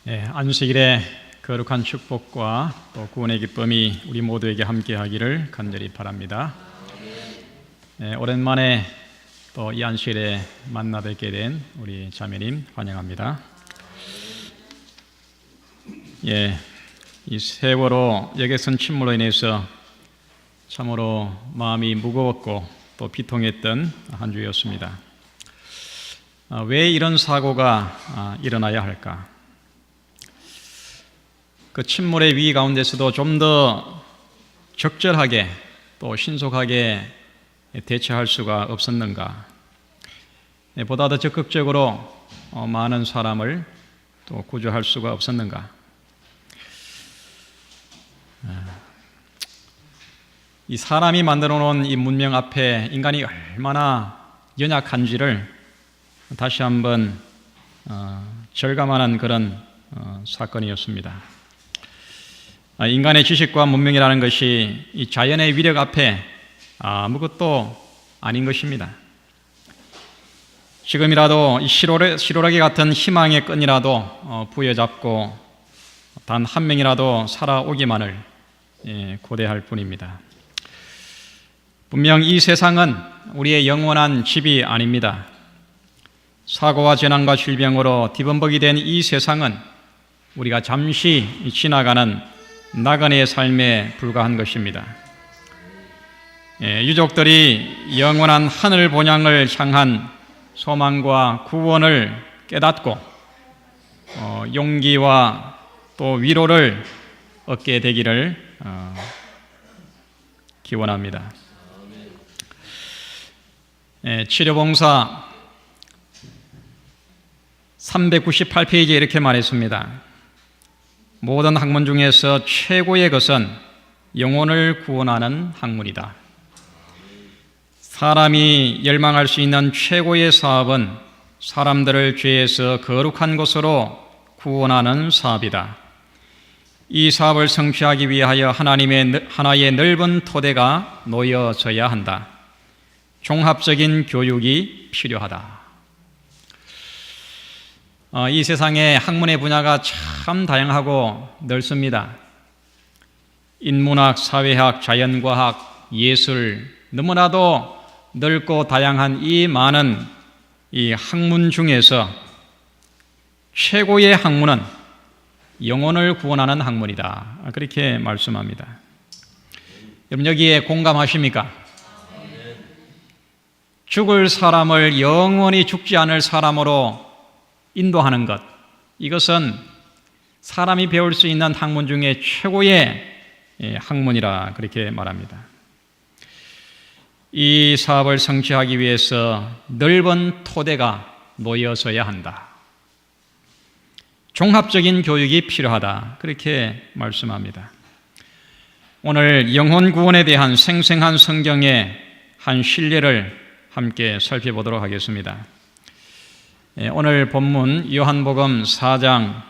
안식일의 거룩한 축복과 또 구원의 기쁨이 우리 모두에게 함께하기를 간절히 바랍니다. 오랜만에 또 이 안식일에 만나 뵙게 된 우리 자매님 환영합니다. 이 세월호 여객선 침몰로 인해서 참으로 마음이 무거웠고 또 비통했던 한 주였습니다. 왜 이런 사고가 일어나야 할까? 그 침몰의 위기 가운데서도 좀 더 적절하게 또 신속하게 대처할 수가 없었는가? 보다 더 적극적으로 많은 사람을 또 구조할 수가 없었는가? 이 사람이 만들어 놓은 이 문명 앞에 인간이 얼마나 연약한지를 다시 한번 절감하는 그런 사건이었습니다. 인간의 지식과 문명이라는 것이 이 자연의 위력 앞에 아무것도 아닌 것입니다. 지금이라도 이 시로라기 같은 희망의 끈이라도 부여잡고 단 한 명이라도 살아오기만을 고대할 뿐입니다. 분명 이 세상은 우리의 영원한 집이 아닙니다. 사고와 재난과 질병으로 뒤범벅이 된 이 세상은 우리가 잠시 지나가는 나그네의 삶에 불과한 것입니다. 유족들이 영원한 하늘 본향을 향한 소망과 구원을 깨닫고 용기와 또 위로를 얻게 되기를 기원합니다. 치료봉사 398페이지에 이렇게 말했습니다. 모든 학문 중에서 최고의 것은 영혼을 구원하는 학문이다. 사람이 열망할 수 있는 최고의 사업은 사람들을 죄에서 거룩한 곳으로 구원하는 사업이다. 이 사업을 성취하기 위하여 하나의 넓은 토대가 놓여져야 한다. 종합적인 교육이 필요하다. 이 세상에 학문의 분야가 참 다양하고 넓습니다. 인문학, 사회학, 자연과학, 예술, 너무나도 넓고 다양한 이 많은 이 학문 중에서 최고의 학문은 영혼을 구원하는 학문이다. 그렇게 말씀합니다. 여러분 여기에 공감하십니까? 죽을 사람을 영원히 죽지 않을 사람으로 인도하는 것, 이것은 사람이 배울 수 있는 학문 중에 최고의 학문이라 그렇게 말합니다. 이 사업을 성취하기 위해서 넓은 토대가 놓여져야 한다. 종합적인 교육이 필요하다. 그렇게 말씀합니다. 오늘 영혼 구원에 대한 생생한 성경의 한 실례를 함께 살펴보도록 하겠습니다. 오늘 본문 요한복음 4장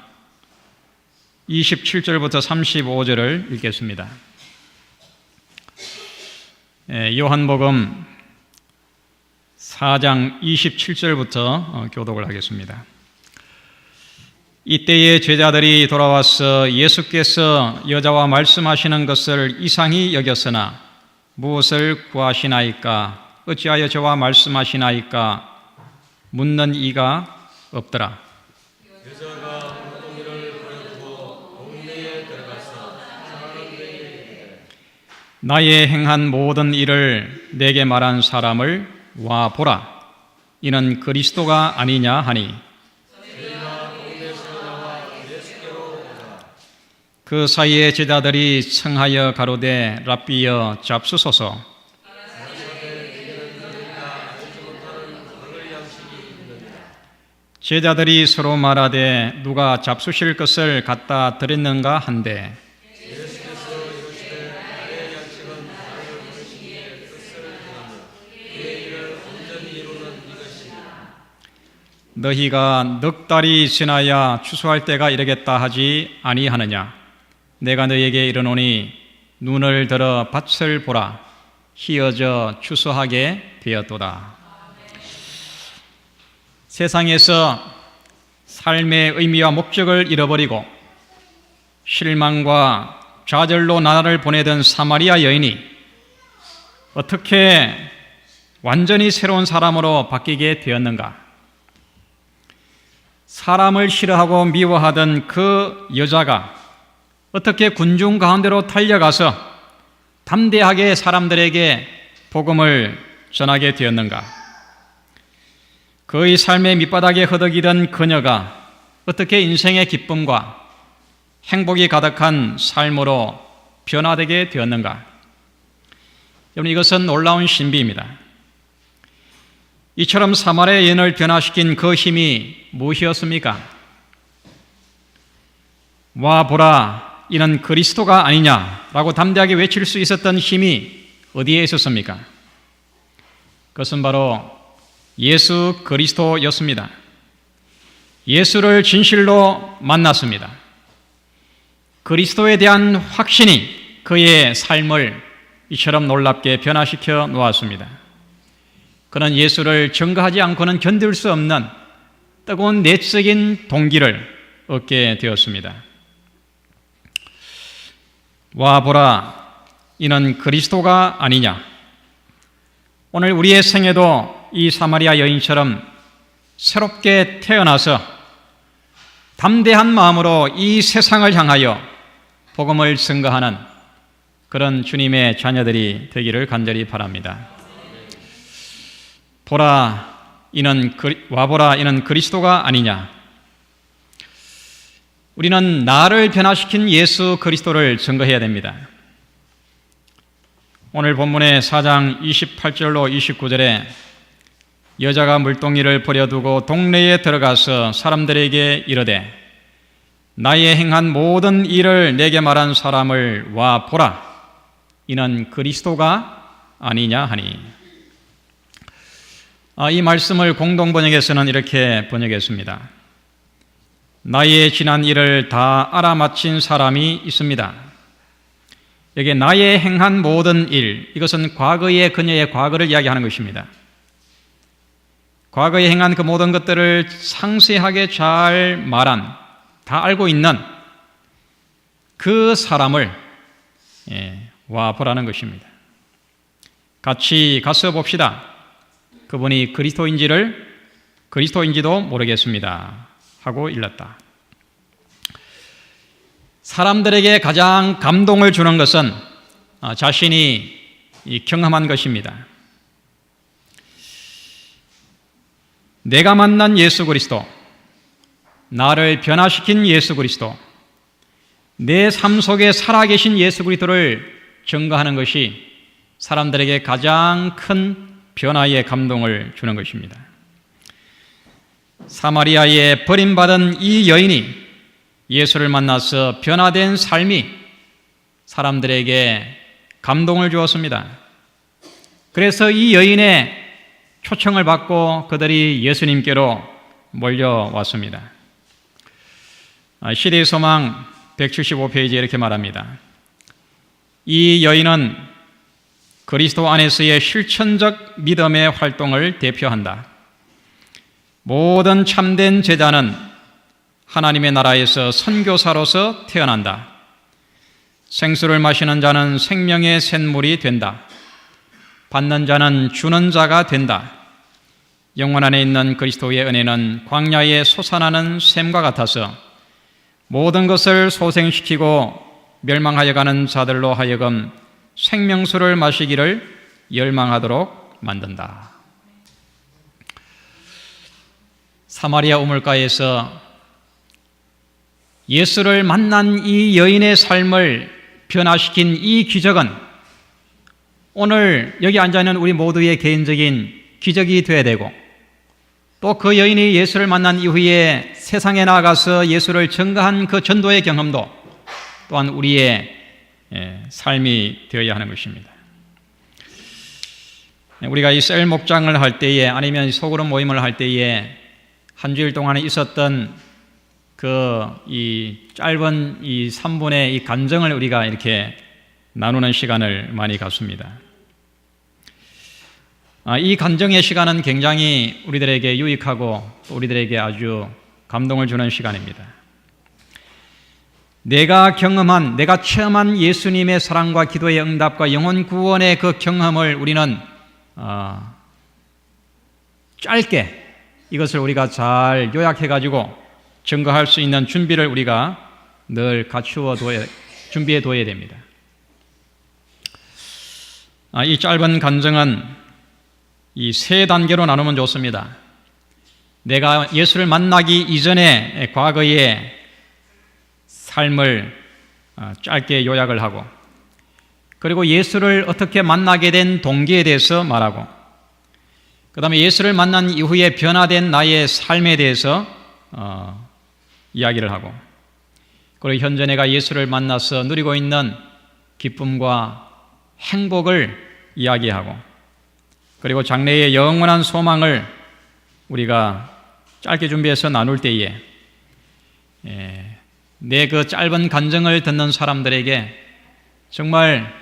27절부터 35절을 읽겠습니다. 요한복음 4장 27절부터 교독을 하겠습니다. 이때에 제자들이 돌아와서 예수께서 여자와 말씀하시는 것을 이상히 여겼으나 무엇을 구하시나이까? 어찌하여 저와 말씀하시나이까? 묻는 이가 없더라. 여자가 물동이를 버려두고 동네에 들어가서 사람들에게 나의 행한 모든 일을 내게 말한 사람을 와 보라. 이는 그리스도가 아니냐 하니 그 사이에 제자들이 청하여 가로되 랍비여 잡수소서. 제자들이 서로 말하되 누가 잡수실 것을 갖다 드렸는가 한데 너희가 넉 달이 지나야 추수할 때가 이르겠다 하지 아니하느냐? 내가 너희에게 이르노니 눈을 들어 밭을 보라. 희어져 추수하게 되었도다. 세상에서 삶의 의미와 목적을 잃어버리고 실망과 좌절로 나라를 보내던 사마리아 여인이 어떻게 완전히 새로운 사람으로 바뀌게 되었는가? 사람을 싫어하고 미워하던 그 여자가 어떻게 군중 가운데로 달려가서 담대하게 사람들에게 복음을 전하게 되었는가? 그의 삶의 밑바닥에 허덕이던 그녀가 어떻게 인생의 기쁨과 행복이 가득한 삶으로 변화되게 되었는가? 여러분, 이것은 놀라운 신비입니다. 이처럼 사마리아 여인을 변화시킨 그 힘이 무엇이었습니까? 와 보라, 이는 그리스도가 아니냐라고 담대하게 외칠 수 있었던 힘이 어디에 있었습니까? 그것은 바로 예수 그리스도였습니다. 예수를 진실로 만났습니다. 그리스도에 대한 확신이 그의 삶을 이처럼 놀랍게 변화시켜 놓았습니다. 그는 예수를 증거하지 않고는 견딜 수 없는 뜨거운 내적인 동기를 얻게 되었습니다. 와 보라, 이는 그리스도가 아니냐. 오늘 우리의 생애도 이 사마리아 여인처럼 새롭게 태어나서 담대한 마음으로 이 세상을 향하여 복음을 증거하는 그런 주님의 자녀들이 되기를 간절히 바랍니다. 와보라, 이는 그리스도가 아니냐. 우리는 나를 변화시킨 예수 그리스도를 증거해야 됩니다. 오늘 본문의 4장 28절로 29절에 여자가 물동이를 버려두고 동네에 들어가서 사람들에게 이르되 나의 행한 모든 일을 내게 말한 사람을 와 보라, 이는 그리스도가 아니냐 하니. 이 말씀을 공동번역에서는 이렇게 번역했습니다. 나의 지난 일을 다 알아맞힌 사람이 있습니다. 여기 나의 행한 모든 일, 이것은 과거의 그녀의 과거를 이야기하는 것입니다. 과거에 행한 그 모든 것들을 상세하게 잘 말한, 다 알고 있는 그 사람을 와 보라는 것입니다. 같이 가서 봅시다. 그분이 그리스도인지도 모르겠습니다 하고 일렀다. 사람들에게 가장 감동을 주는 것은 자신이 경험한 것입니다. 내가 만난 예수 그리스도, 나를 변화시킨 예수 그리스도, 내 삶 속에 살아계신 예수 그리스도를 증거하는 것이 사람들에게 가장 큰 변화의 감동을 주는 것입니다. 사마리아에 버림받은 이 여인이 예수를 만나서 변화된 삶이 사람들에게 감동을 주었습니다. 그래서 이 여인의 초청을 받고 그들이 예수님께로 몰려왔습니다. 시대의 소망 175페이지에 이렇게 말합니다. 이 여인은 그리스도 안에서의 실천적 믿음의 활동을 대표한다. 모든 참된 제자는 하나님의 나라에서 선교사로서 태어난다. 생수를 마시는 자는 생명의 샘물이 된다. 받는 자는 주는 자가 된다. 영원 안에 있는 그리스도의 은혜는 광야에 솟아나는 샘과 같아서 모든 것을 소생시키고 멸망하여 가는 자들로 하여금 생명수를 마시기를 열망하도록 만든다. 사마리아 우물가에서 예수를 만난 이 여인의 삶을 변화시킨 이 기적은 오늘 여기 앉아있는 우리 모두의 개인적인 기적이 되어야 되고, 또 그 여인이 예수를 만난 이후에 세상에 나아가서 예수를 증거한 그 전도의 경험도 또한 우리의 삶이 되어야 하는 것입니다. 우리가 이 셀 목장을 할 때에, 아니면 소그룹 모임을 할 때에 한 주일 동안에 있었던 이 짧은 이 3분의 이 간증을 우리가 이렇게 나누는 시간을 많이 갖습니다. 이 간증의 시간은 굉장히 우리들에게 유익하고 우리들에게 아주 감동을 주는 시간입니다. 내가 체험한 예수님의 사랑과 기도의 응답과 영혼 구원의 그 경험을 우리는 짧게 이것을 우리가 잘 요약해가지고 증거할 수 있는 준비를 우리가 늘 준비해 둬야 됩니다. 이 짧은 간증은 이 세 단계로 나누면 좋습니다. 내가 예수를 만나기 이전의 과거의 삶을 짧게 요약을 하고, 그리고 예수를 어떻게 만나게 된 동기에 대해서 말하고, 그 다음에 예수를 만난 이후에 변화된 나의 삶에 대해서 이야기를 하고, 그리고 현재 내가 예수를 만나서 누리고 있는 기쁨과 행복을 이야기하고, 그리고 장래의 영원한 소망을 우리가 짧게 준비해서 나눌 때에 내 그 짧은 간증을 듣는 사람들에게 정말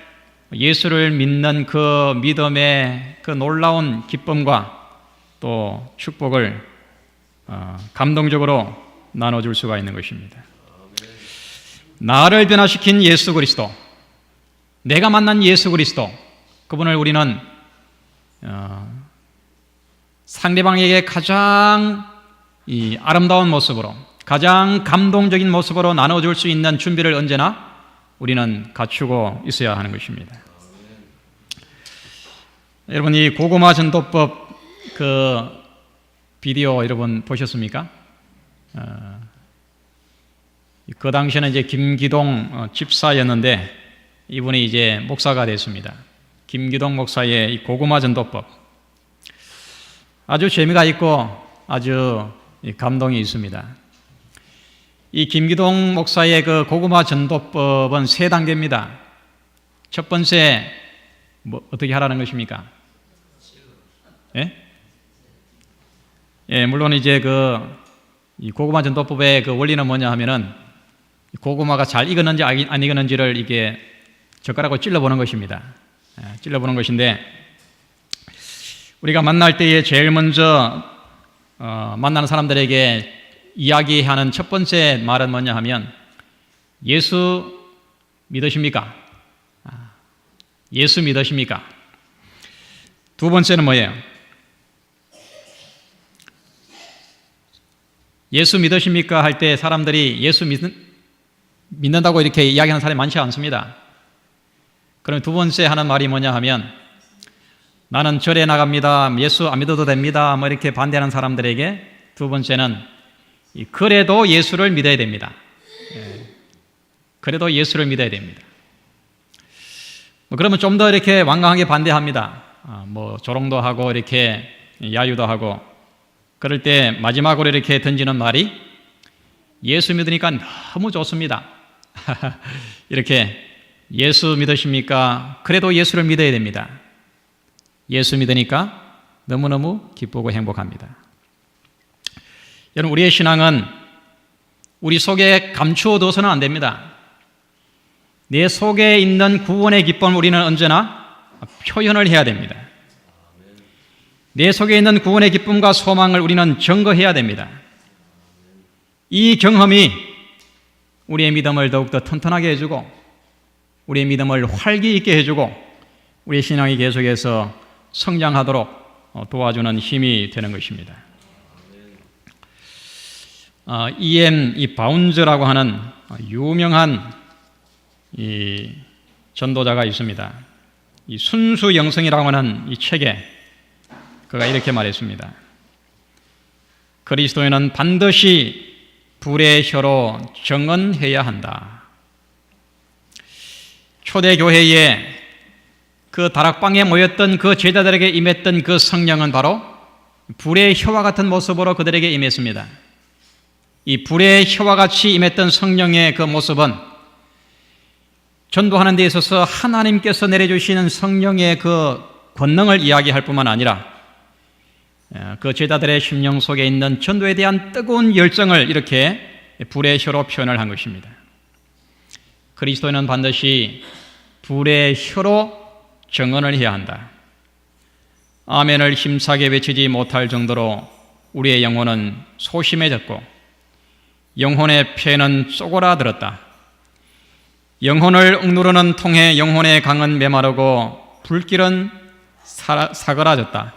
예수를 믿는 그 믿음의 그 놀라운 기쁨과 또 축복을 감동적으로 나눠줄 수가 있는 것입니다. 나를 변화시킨 예수 그리스도, 내가 만난 예수 그리스도, 그분을 우리는 상대방에게 가장 아름다운 모습으로, 가장 감동적인 모습으로 나눠줄 수 있는 준비를 언제나 우리는 갖추고 있어야 하는 것입니다. 여러분, 이 고구마 전도법 그 비디오 여러분 보셨습니까? 그 당시에는 이제 김기동 집사였는데 이분이 이제 목사가 됐습니다. 김기동 목사의 이 고구마 전도법, 아주 재미가 있고 아주 감동이 있습니다. 이 김기동 목사의 그 고구마 전도법은 세 단계입니다. 첫 번째, 어떻게 하라는 것입니까? 예, 물론 이제 이 고구마 전도법의 그 원리는 뭐냐 하면은 고구마가 잘 익었는지 안 익었는지를 이게 젓가락으로 찔러보는 것입니다. 찔러보는 것인데, 우리가 만날 때에 제일 먼저 만나는 사람들에게 이야기하는 첫 번째 말은 뭐냐 하면, 예수 믿으십니까? 예수 믿으십니까? 두 번째는 뭐예요? 예수 믿으십니까? 할 때 사람들이 예수 믿는다고 이렇게 이야기하는 사람이 많지 않습니다. 그럼 두 번째 하는 말이 뭐냐 하면, 나는 절에 나갑니다, 예수 안 믿어도 됩니다, 뭐 이렇게 반대하는 사람들에게 두 번째는 그래도 예수를 믿어야 됩니다. 그래도 예수를 믿어야 됩니다. 그러면 좀 더 이렇게 완강하게 반대합니다. 조롱도 하고 이렇게 야유도 하고, 그럴 때 마지막으로 이렇게 던지는 말이, 예수 믿으니까 너무 좋습니다. 이렇게, 예수 믿으십니까? 그래도 예수를 믿어야 됩니다. 예수 믿으니까 너무너무 기쁘고 행복합니다. 여러분, 우리의 신앙은 우리 속에 감추어둬서는 안 됩니다. 내 속에 있는 구원의 기쁨을 우리는 언제나 표현을 해야 됩니다. 내 속에 있는 구원의 기쁨과 소망을 우리는 증거해야 됩니다. 이 경험이 우리의 믿음을 더욱더 튼튼하게 해주고, 우리의 믿음을 활기 있게 해주고, 우리의 신앙이 계속해서 성장하도록 도와주는 힘이 되는 것입니다. E.M. 바운즈라고 하는 유명한 이 전도자가 있습니다. 이 순수 영성이라고 하는 이 책에 그가 이렇게 말했습니다. 그리스도인은 반드시 불의 혀로 정언해야 한다. 초대교회에 그 다락방에 모였던 그 제자들에게 임했던 그 성령은 바로 불의 혀와 같은 모습으로 그들에게 임했습니다. 이 불의 혀와 같이 임했던 성령의 그 모습은 전도하는 데 있어서 하나님께서 내려주시는 성령의 그 권능을 이야기할 뿐만 아니라 그 제자들의 심령 속에 있는 전도에 대한 뜨거운 열정을 이렇게 불의 혀로 표현을 한 것입니다. 그리스도인은 반드시 불의 혀로 정언을 해야 한다. 아멘을 힘차게 외치지 못할 정도로 우리의 영혼은 소심해졌고 영혼의 폐는 쪼그라들었다. 영혼을 억누르는 통에 영혼의 강은 메마르고 불길은 사그라졌다.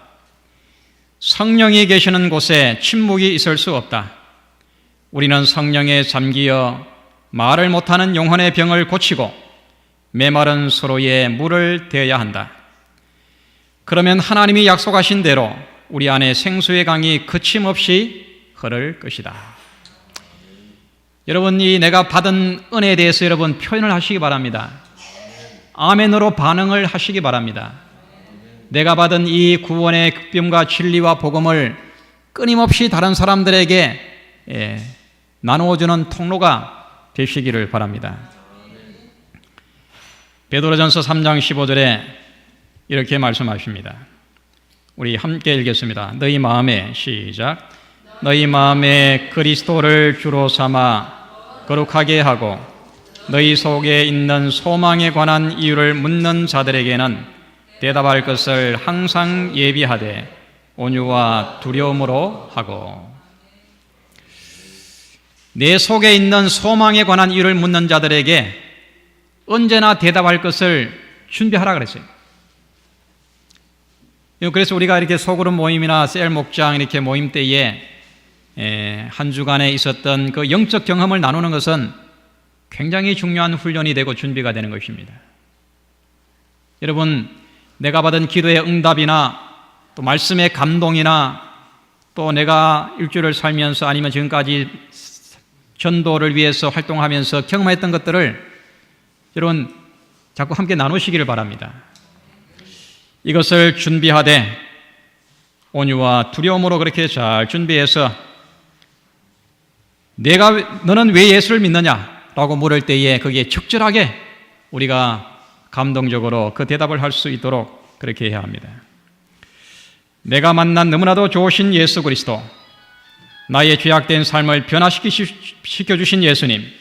성령이 계시는 곳에 침묵이 있을 수 없다. 우리는 성령에 잠기어 말을 못하는 영혼의 병을 고치고 메마른 서로의 물을 대어야 한다. 그러면 하나님이 약속하신 대로 우리 안에 생수의 강이 그침없이 흐를 것이다. 여러분이 내가 받은 은혜에 대해서 여러분 표현을 하시기 바랍니다. 아멘으로 반응을 하시기 바랍니다. 내가 받은 이 구원의 극병과 진리와 복음을 끊임없이 다른 사람들에게 나누어주는 통로가 되시기를 바랍니다. 베드로전서 3장 15절에 이렇게 말씀하십니다. 우리 함께 읽겠습니다. 너희 마음에 시작. 너희 마음에 그리스도를 주로 삼아 거룩하게 하고 너희 속에 있는 소망에 관한 이유를 묻는 자들에게는 대답할 것을 항상 예비하되 온유와 두려움으로 하고. 내 속에 있는 소망에 관한 이유를 묻는 자들에게 언제나 대답할 것을 준비하라 그랬어요. 그래서 우리가 이렇게 소그룹 모임이나 셀 목장 이렇게 모임 때에 한 주간에 있었던 그 영적 경험을 나누는 것은 굉장히 중요한 훈련이 되고 준비가 되는 것입니다. 여러분, 내가 받은 기도의 응답이나 또 말씀의 감동이나 또 내가 일주일을 살면서 아니면 지금까지 전도를 위해서 활동하면서 경험했던 것들을 여러분 자꾸 함께 나누시기를 바랍니다. 이것을 준비하되 온유와 두려움으로 그렇게 잘 준비해서 너는 왜 예수를 믿느냐? 라고 물을 때에 거기에 적절하게 우리가 감동적으로 그 대답을 할 수 있도록 그렇게 해야 합니다. 내가 만난 너무나도 좋으신 예수 그리스도, 나의 죄악된 삶을 변화시켜주신 예수님,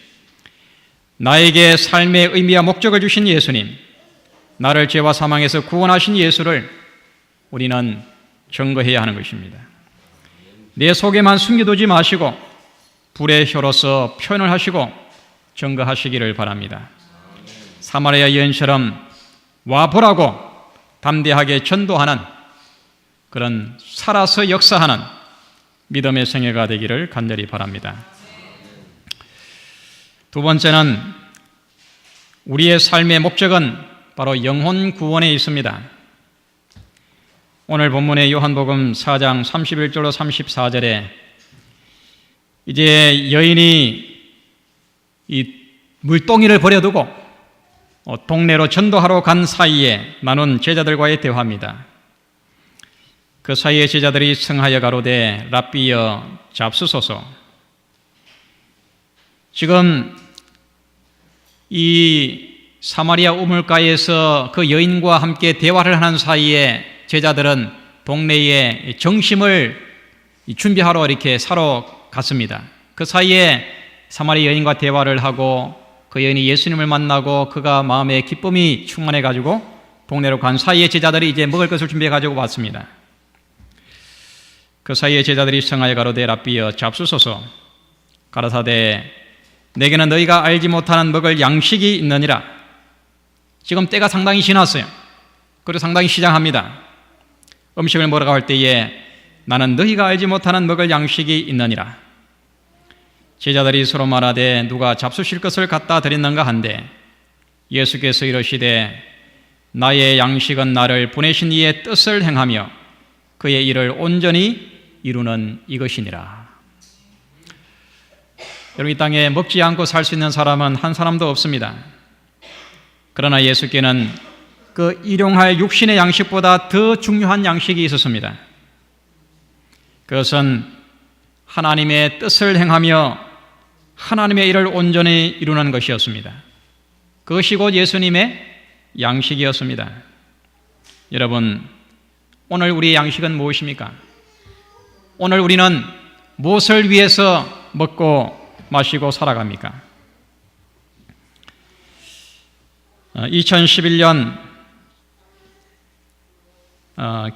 나에게 삶의 의미와 목적을 주신 예수님, 나를 죄와 사망에서 구원하신 예수를 우리는 증거해야 하는 것입니다. 내 속에만 숨겨두지 마시고 불의 혀로서 표현을 하시고 증거하시기를 바랍니다. 사마리아 여인처럼 와보라고 담대하게 전도하는 그런 살아서 역사하는 믿음의 생애가 되기를 간절히 바랍니다. 두 번째는 우리의 삶의 목적은 바로 영혼 구원에 있습니다. 오늘 본문의 요한복음 4장 31절로 34절에 이제 여인이 이 물동이를 버려두고 동네로 전도하러 간 사이에 나눈 제자들과의 대화입니다. 그 사이에 제자들이 청하여 가로되 랍비여 잡수소서. 지금 이 사마리아 우물가에서 그 여인과 함께 대화를 하는 사이에 제자들은 동네에 정심을 준비하러 이렇게 사러 갔습니다. 그 사이에 사마리아 여인과 대화를 하고 그 여인이 예수님을 만나고 그가 마음에 기쁨이 충만해 가지고 동네로 간 사이에 제자들이 이제 먹을 것을 준비해 가지고 왔습니다. 그 사이에 제자들이 청하여 가로되 랍비여 잡수소서. 가라사대 내게는 너희가 알지 못하는 먹을 양식이 있느니라. 지금 때가 상당히 지났어요. 그리고 상당히 시장합니다. 음식을 먹으러 갈 때에 나는 너희가 알지 못하는 먹을 양식이 있느니라. 제자들이 서로 말하되 누가 잡수실 것을 갖다 드렸는가 한데 예수께서 이르시되 나의 양식은 나를 보내신 이의 뜻을 행하며 그의 일을 온전히 이루는 이것이니라. 여러분, 이 땅에 먹지 않고 살 수 있는 사람은 한 사람도 없습니다. 그러나 예수께는 그 일용할 육신의 양식보다 더 중요한 양식이 있었습니다. 그것은 하나님의 뜻을 행하며 하나님의 일을 온전히 이루는 것이었습니다. 그것이 곧 예수님의 양식이었습니다. 여러분, 오늘 우리의 양식은 무엇입니까? 오늘 우리는 무엇을 위해서 먹고 마시고 살아갑니까? 2011년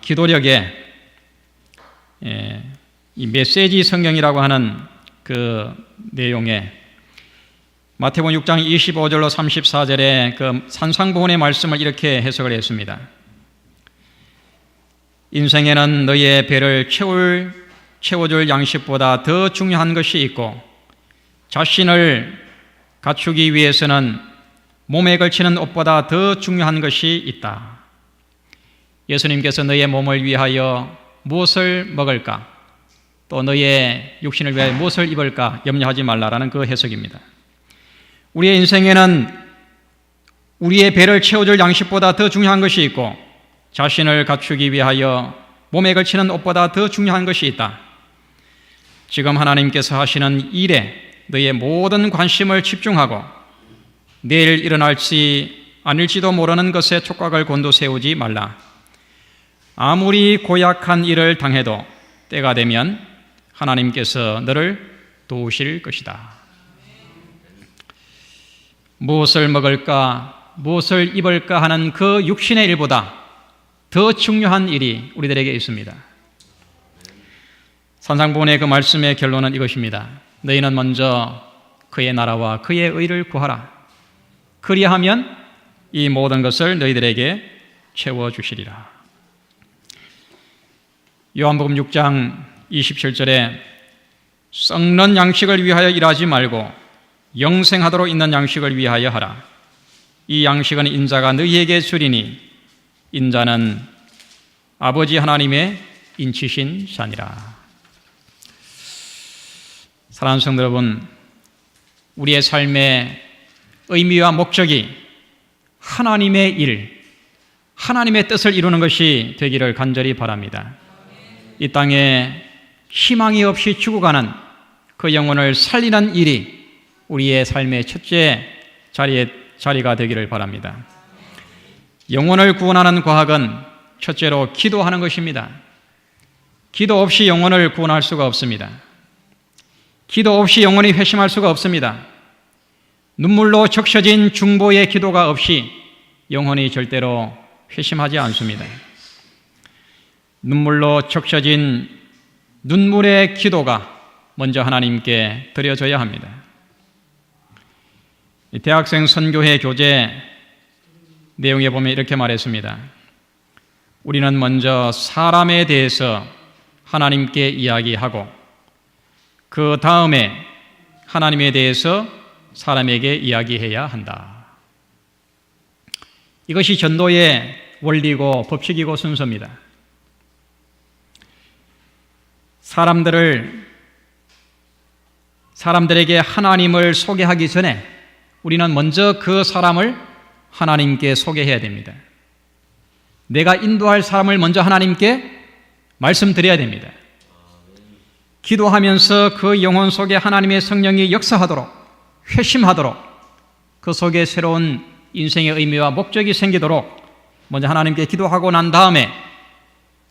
기도력에 이 메시지 성경이라고 하는 그 내용에 마태복음 6장 25절로 34절에 그 산상보훈의 말씀을 이렇게 해석을 했습니다. 인생에는 너의 배를 채워줄 양식보다 더 중요한 것이 있고 자신을 갖추기 위해서는 몸에 걸치는 옷보다 더 중요한 것이 있다. 예수님께서 너의 몸을 위하여 무엇을 먹을까? 또 너의 육신을 위하여 무엇을 입을까? 염려하지 말라라는 그 해석입니다. 우리의 인생에는 우리의 배를 채워줄 양식보다 더 중요한 것이 있고 자신을 갖추기 위하여 몸에 걸치는 옷보다 더 중요한 것이 있다. 지금 하나님께서 하시는 일에 너의 모든 관심을 집중하고 내일 일어날지 아닐지도 모르는 것에 촉각을 곤두세우지 말라. 아무리 고약한 일을 당해도 때가 되면 하나님께서 너를 도우실 것이다. 무엇을 먹을까, 무엇을 입을까 하는 그 육신의 일보다 더 중요한 일이 우리들에게 있습니다. 산상보훈의 그 말씀의 결론은 이것입니다. 너희는 먼저 그의 나라와 그의 의를 구하라. 그리하면 이 모든 것을 너희들에게 채워주시리라. 요한복음 6장 27절에 썩는 양식을 위하여 일하지 말고 영생하도록 있는 양식을 위하여 하라. 이 양식은 인자가 너희에게 주리니 인자는 아버지 하나님의 인치신 자니라. 사랑하는 성도 여러분, 우리의 삶의 의미와 목적이 하나님의 일, 하나님의 뜻을 이루는 것이 되기를 간절히 바랍니다. 이 땅에 희망이 없이 죽어가는 그 영혼을 살리는 일이 우리의 삶의 첫째 자리가 되기를 바랍니다. 영혼을 구원하는 과학은 첫째로 기도하는 것입니다. 기도 없이 영혼을 구원할 수가 없습니다. 기도 없이 영혼이 회심할 수가 없습니다. 눈물로 적셔진 중보의 기도가 없이 영혼이 절대로 회심하지 않습니다. 눈물로 적셔진 눈물의 기도가 먼저 하나님께 드려져야 합니다. 대학생 선교회 교재 내용에 보면 이렇게 말했습니다. 우리는 먼저 사람에 대해서 하나님께 이야기하고 그 다음에 하나님에 대해서 사람에게 이야기해야 한다. 이것이 전도의 원리고 법칙이고 순서입니다. 사람들에게 하나님을 소개하기 전에 우리는 먼저 그 사람을 하나님께 소개해야 됩니다. 내가 인도할 사람을 먼저 하나님께 말씀드려야 됩니다. 기도하면서 그 영혼 속에 하나님의 성령이 역사하도록, 회심하도록, 그 속에 새로운 인생의 의미와 목적이 생기도록 먼저 하나님께 기도하고 난 다음에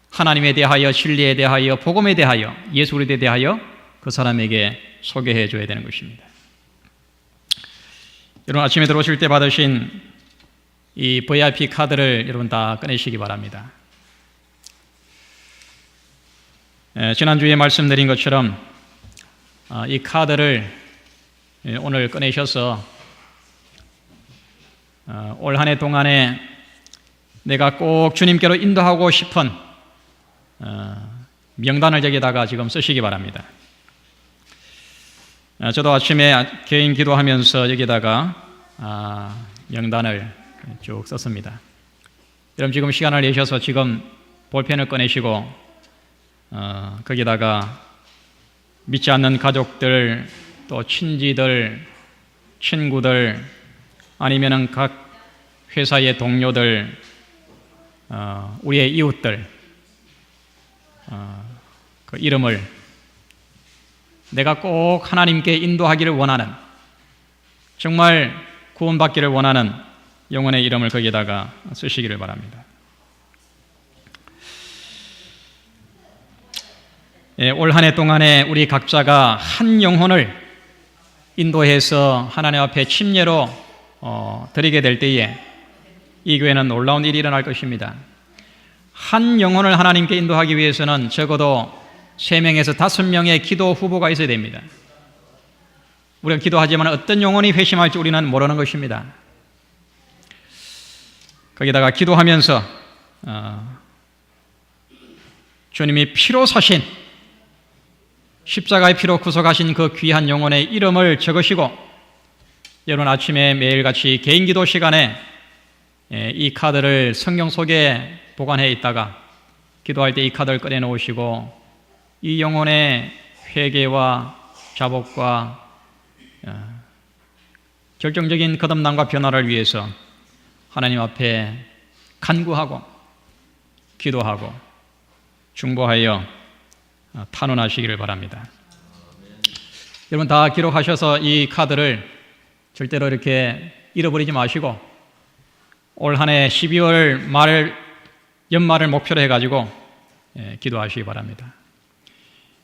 하나님에 대하여, 진리에 대하여, 복음에 대하여, 예수 그리스도에 대하여 그 사람에게 소개해 줘야 되는 것입니다. 여러분, 아침에 들어오실 때 받으신 이 VIP 카드를 여러분 다 꺼내시기 바랍니다. 지난주에 말씀드린 것처럼 이 카드를 오늘 꺼내셔서 올 한 해 동안에 내가 꼭 주님께로 인도하고 싶은 명단을 여기다가 지금 쓰시기 바랍니다. 저도 아침에 개인 기도하면서 여기다가 명단을 쭉 썼습니다. 여러분 지금 시간을 내셔서 지금 볼펜을 꺼내시고 거기다가 믿지 않는 가족들, 또 친지들, 친구들, 아니면은 각 회사의 동료들, 우리의 이웃들, 그 이름을 내가 꼭 하나님께 인도하기를 원하는, 정말 구원받기를 원하는 영혼의 이름을 거기에다가 쓰시기를 바랍니다. 올 한 해 동안에 우리 각자가 한 영혼을 인도해서 하나님 앞에 침례로 드리게 될 때에 이 교회는 놀라운 일이 일어날 것입니다. 한 영혼을 하나님께 인도하기 위해서는 적어도 3명에서 5명의 기도 후보가 있어야 됩니다. 우리가 기도하지만 어떤 영혼이 회심할지 우리는 모르는 것입니다. 거기다가 기도하면서 주님이 피로 사신 십자가의 피로 구속하신 그 귀한 영혼의 이름을 적으시고 여러분 아침에 매일같이 개인 기도 시간에 이 카드를 성경 속에 보관해 있다가 기도할 때 이 카드를 꺼내놓으시고 이 영혼의 회개와 자복과 결정적인 거듭남과 변화를 위해서 하나님 앞에 간구하고 기도하고 중보하여 탄원하시기를 바랍니다. 여러분 다 기록하셔서 이 카드를 절대로 이렇게 잃어버리지 마시고 올 한 해 12월 연말을 목표로 해가지고 기도하시기 바랍니다.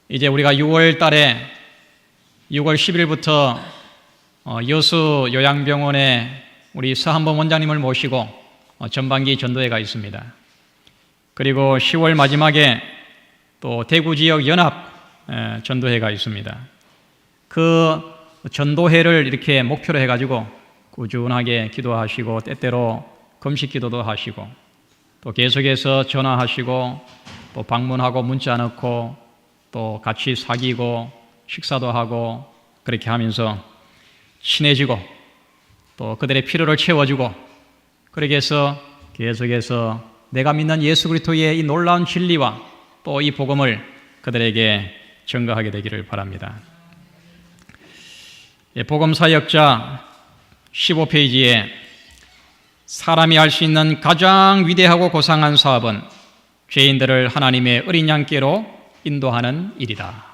이제 우리가 6월 달에 6월 10일부터 여수 요양병원에 우리 서한범 원장님을 모시고 전반기 전도회가 있습니다. 그리고 10월 마지막에 또 대구 지역 연합 전도회가 있습니다. 그 전도회를 이렇게 목표로 해가지고 꾸준하게 기도하시고 때때로 금식 기도도 하시고 또 계속해서 전화하시고 또 방문하고 문자 넣고 또 같이 사귀고 식사도 하고 그렇게 하면서 친해지고 또 그들의 필요를 채워주고 그렇게 해서 계속해서 내가 믿는 예수 그리스도의 이 놀라운 진리와 또 이 복음을 그들에게 전가하게 되기를 바랍니다. 복음 사역자 15페이지에 사람이 할 수 있는 가장 위대하고 고상한 사업은 죄인들을 하나님의 어린 양께로 인도하는 일이다.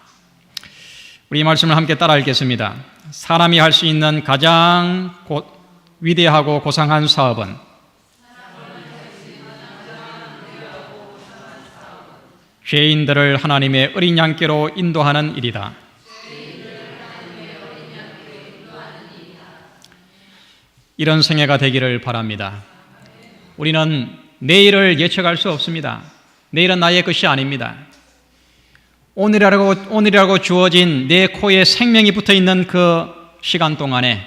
우리 이 말씀을 함께 따라 읽겠습니다. 사람이 할 수 있는 가장 위대하고 고상한 사업은 죄인들을 하나님의 어린 양께로 인도하는 일이다. 이런 생애가 되기를 바랍니다. 우리는 내일을 예측할 수 없습니다. 내일은 나의 것이 아닙니다. 오늘이라고 주어진 내 코에 생명이 붙어있는 그 시간 동안에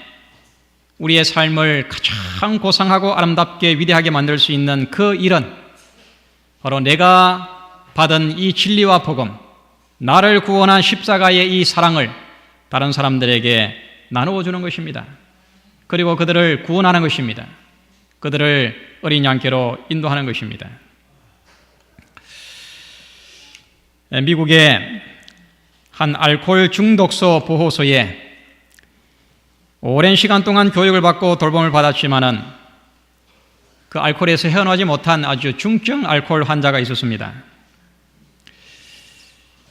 우리의 삶을 가장 고상하고 아름답게 위대하게 만들 수 있는 그 일은 바로 내가 받은 이 진리와 복음, 나를 구원한 십자가의 이 사랑을 다른 사람들에게 나누어 주는 것입니다. 그리고 그들을 구원하는 것입니다. 그들을 어린 양께로 인도하는 것입니다. 미국의 한 알코올 중독소 보호소에 오랜 시간 동안 교육을 받고 돌봄을 받았지만은 그 알코올에서 헤어나지 못한 아주 중증 알코올 환자가 있었습니다.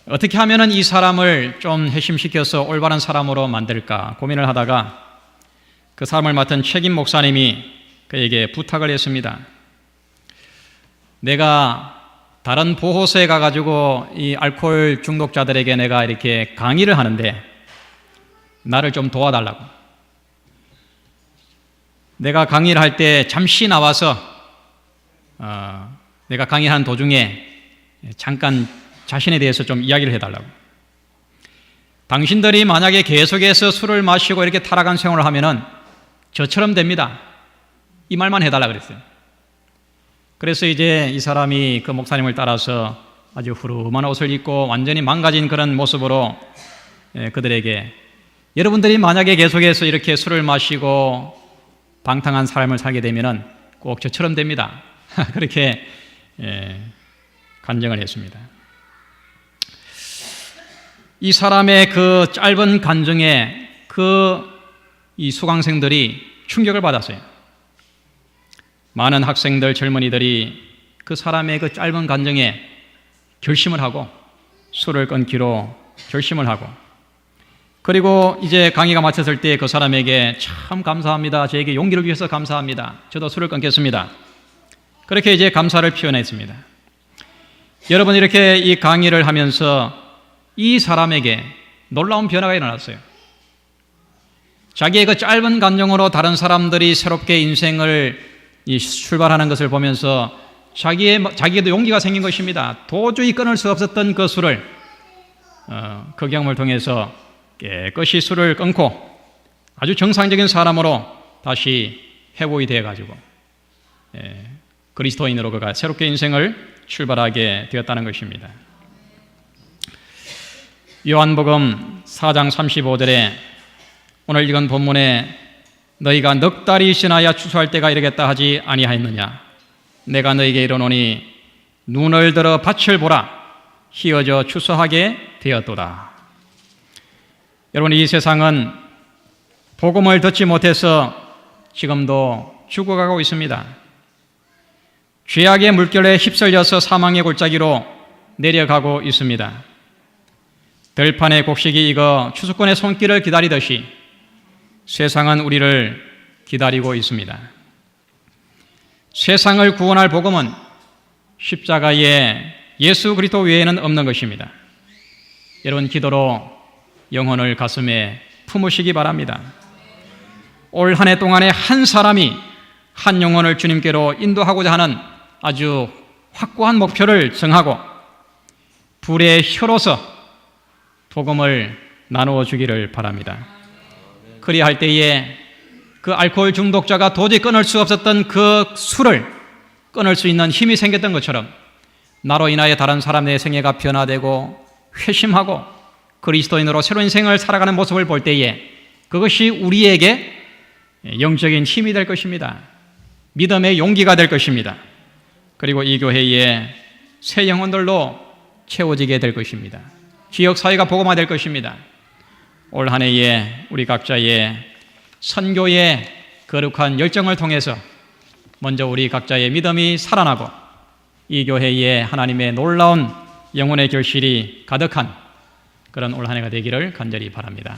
어떻게 하면은 이 사람을 좀 회심시켜서 올바른 사람으로 만들까 고민을 하다가 그 사람을 맡은 책임 목사님이 그에게 부탁을 했습니다. 내가 다른 보호소에 가가지고 이 알코올 중독자들에게 내가 이렇게 강의를 하는데 나를 좀 도와달라고. 내가 강의를 할 때 잠시 나와서 내가 강의하는 도중에 잠깐 자신에 대해서 좀 이야기를 해달라고. 당신들이 만약에 계속해서 술을 마시고 이렇게 타락한 생활을 하면은 저처럼 됩니다. 이 말만 해달라 그랬어요. 그래서 이제 이 사람이 그 목사님을 따라서 아주 후루만 옷을 입고 완전히 망가진 그런 모습으로 그들에게 여러분들이 만약에 계속해서 이렇게 술을 마시고 방탕한 삶을 살게 되면은 꼭 저처럼 됩니다. 그렇게 간증을 했습니다. 이 사람의 그 짧은 간증에 이 수강생들이 충격을 받았어요. 많은 학생들, 젊은이들이 그 사람의 그 짧은 간증에 결심을 하고 술을 끊기로 결심을 하고 그리고 이제 강의가 마쳤을 때 그 사람에게 참 감사합니다. 저에게 용기를 주셔서 감사합니다. 저도 술을 끊겠습니다. 그렇게 이제 감사를 표현했습니다. 여러분 이렇게 이 강의를 하면서 이 사람에게 놀라운 변화가 일어났어요. 자기의 그 짧은 감정으로 다른 사람들이 새롭게 인생을 출발하는 것을 보면서 자기에도 용기가 생긴 것입니다. 도저히 끊을 수 없었던 그 술을 그 경험을 통해서 깨끗이 술을 끊고 아주 정상적인 사람으로 다시 회복이 되어가지고 그리스도인으로 그가 새롭게 인생을 출발하게 되었다는 것입니다. 요한복음 4장 35절에 오늘 읽은 본문에 너희가 넉 달이 지나야 추수할 때가 이르겠다 하지 아니하였느냐? 내가 너희에게 이르노니 눈을 들어 밭을 보라. 희어져 추수하게 되었도다. 여러분, 이 세상은 복음을 듣지 못해서 지금도 죽어가고 있습니다. 죄악의 물결에 휩쓸려서 사망의 골짜기로 내려가고 있습니다. 들판의 곡식이 익어 추수꾼의 손길을 기다리듯이 세상은 우리를 기다리고 있습니다. 세상을 구원할 복음은 십자가의 예수 그리스도 외에는 없는 것입니다. 여러분, 기도로 영혼을 가슴에 품으시기 바랍니다. 올 한 해 동안에 한 사람이 한 영혼을 주님께로 인도하고자 하는 아주 확고한 목표를 정하고 불의 혀로서 복음을 나누어 주기를 바랍니다. 그리할 때에 그 알코올 중독자가 도저히 끊을 수 없었던 그 술을 끊을 수 있는 힘이 생겼던 것처럼 나로 인하여 다른 사람의 생애가 변화되고 회심하고 그리스도인으로 새로운 인생을 살아가는 모습을 볼 때에 그것이 우리에게 영적인 힘이 될 것입니다. 믿음의 용기가 될 것입니다. 그리고 이 교회에 새 영혼들로 채워지게 될 것입니다. 지역사회가 복음화될 것입니다. 올 한 해에 우리 각자의 선교의 거룩한 열정을 통해서 먼저 우리 각자의 믿음이 살아나고 이 교회에 하나님의 놀라운 영혼의 결실이 가득한 그런 올 한 해가 되기를 간절히 바랍니다.